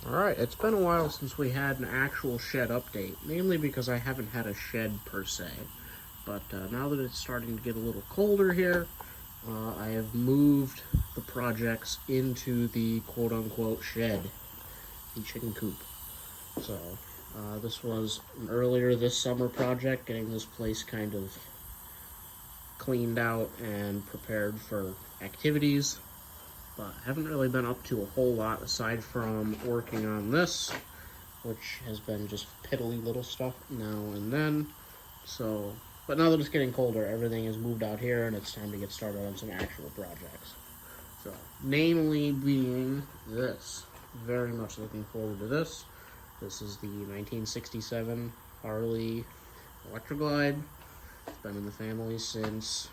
Alright, it's been a while since we had an actual shed update, mainly because I haven't had a shed per se. But now that it's starting to get a little colder here, I have moved the projects into the quote-unquote shed, the chicken coop. So, this was an earlier this summer project, getting this place kind of cleaned out and prepared for activities. But I haven't really been up to a whole lot aside from working on this, which has been just piddly little stuff now and then. So, but now that it's getting colder, everything has moved out here and it's time to get started on some actual projects. So, namely being this. Very much looking forward to this. This is the 1967 Harley Electroglide. It's been in the family since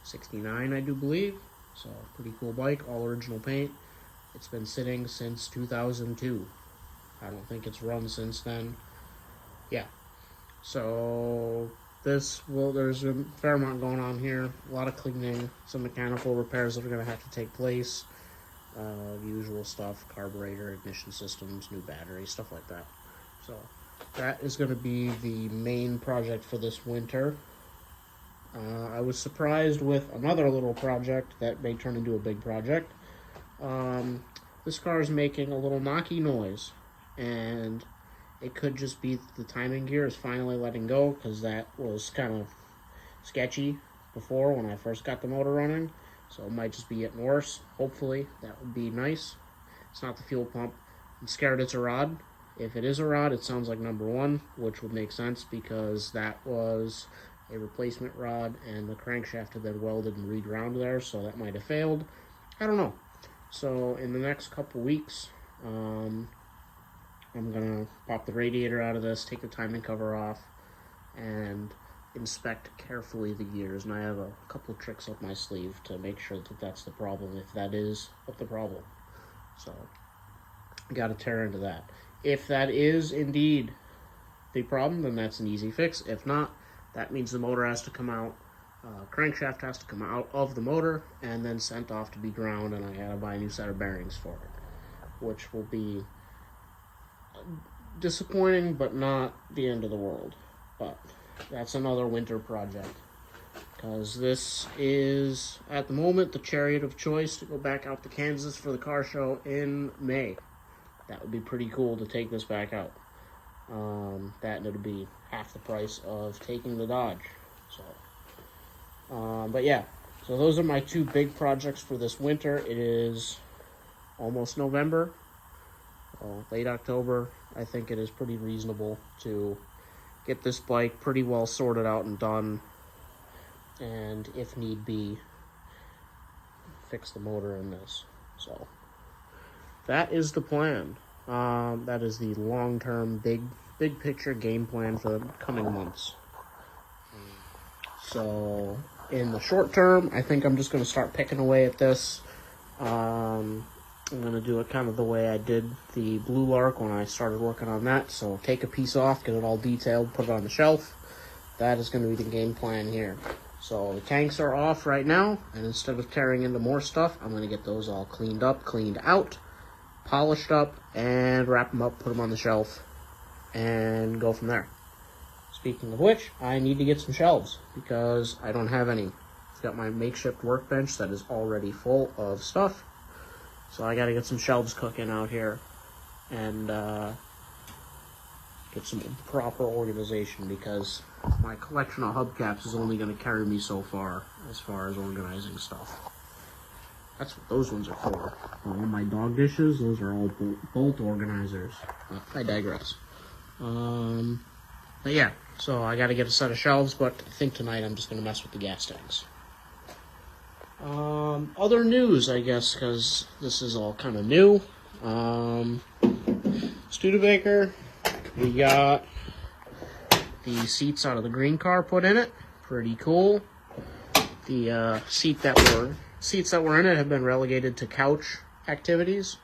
'69, I do believe. So, pretty cool bike, all original paint. It's been sitting since 2002. I don't think it's run since then. Yeah. So, there's a fair amount going on here. A lot of cleaning, some mechanical repairs that are going to have to take place. Usual stuff, carburetor, ignition systems, new batteries, stuff like that. So, that is going to be the main project for this winter. I was surprised with another little project that may turn into a big project. This car is making a little knocky noise, and it could just be the timing gear is finally letting go, because that was kind of sketchy before when I first got the motor running, so it might just be getting worse. Hopefully, that would be nice. It's not the fuel pump. I'm scared it's a rod. If it is a rod, it sounds like number one, which would make sense because that was a replacement rod and the crankshaft had been welded and reground there, so that might have failed. I don't know. So in the next couple weeks, I'm gonna pop the radiator out of this, take the timing cover off, and inspect carefully the gears. And I have a couple tricks up my sleeve to make sure that that's the problem, if that is the problem. So got to tear into that. If that is indeed the problem, then that's an easy fix. If not, that means the motor has to come out, crankshaft has to come out of the motor, and then sent off to be ground, and I gotta buy a new set of bearings for it, which will be disappointing, but not the end of the world. But that's another winter project, because this is, at the moment, the chariot of choice to go back out to Kansas for the car show in May. That would be pretty cool to take this back out. That and it'll be half the price of taking the Dodge. So, but yeah, so those are my two big projects for this winter. It is almost November, late October. I think it is pretty reasonable to get this bike pretty well sorted out and done, and if need be, fix the motor in this. So that is the plan. That is the long-term, big picture game plan for the coming months. So, in the short term, I think I'm just going to start picking away at this. I'm going to do it kind of the way I did the Blue Lark when I started working on that. So, take a piece off, get it all detailed, put it on the shelf. That is going to be the game plan here. So, the tanks are off right now, and instead of tearing into more stuff, I'm going to get those all cleaned up, cleaned out, polished up, and wrap them up, put them on the shelf, and go from there. Speaking of which, I need to get some shelves, because I don't have any. I've got my makeshift workbench that is already full of stuff, so I gotta get some shelves cooking out here, and get some proper organization, because my collection of hubcaps is only going to carry me so far as organizing stuff. That's what those ones are for. All my dog dishes, those are all bolt organizers. I digress. But yeah, so I gotta get a set of shelves, but I think tonight I'm just gonna mess with the gas tanks. Other news, I guess, because this is all kind of new. Studebaker, we got the seats out of the green car put in it. Pretty cool. The seats that were in it have been relegated to couch activities.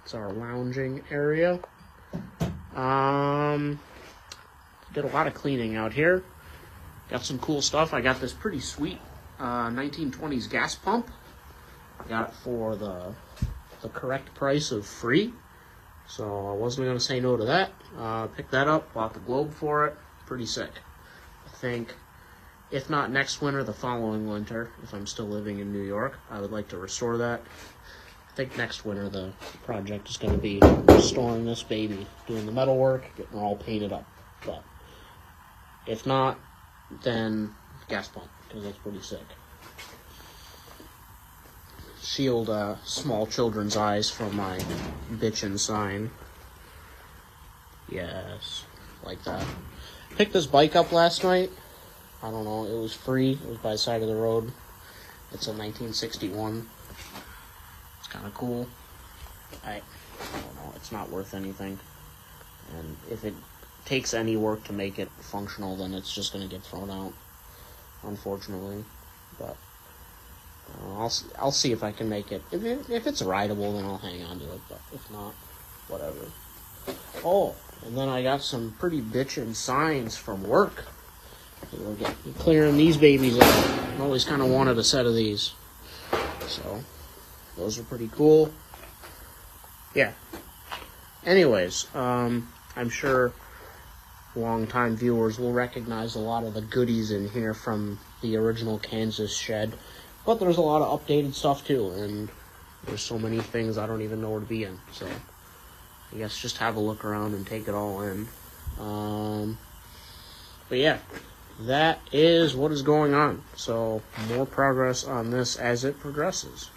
It's our lounging area. Did a lot of cleaning out here. Got some cool stuff. I got this pretty sweet 1920s gas pump. I got it for the correct price of free. So I wasn't going to say no to that. Picked that up, bought the globe for it. Pretty sick. I think, if not next winter, the following winter, if I'm still living in New York, I would like to restore that. I think next winter the project is going to be restoring this baby, doing the metal work, getting it all painted up. But if not, then gas pump, because that's pretty sick. Shield small children's eyes from my bitchin' sign. Yes, like that. Picked this bike up last night. I don't know, it was free. It was by the side of the road. It's a 1961. It's kind of cool. I don't know, it's not worth anything. And if it takes any work to make it functional, then it's just going to get thrown out, unfortunately. But I'll see if I can make it. If it's rideable, then I'll hang on to it. But if not, whatever. Oh, and then I got some pretty bitchin' signs from work. We're clearing these babies out. I always kind of wanted a set of these. So, those are pretty cool. Yeah. Anyways, I'm sure long-time viewers will recognize a lot of the goodies in here from the original Kansas shed. But there's a lot of updated stuff too, and there's so many things I don't even know where to begin. So, I guess just have a look around and take it all in. But yeah, that is what is going on. So, more progress on this as it progresses.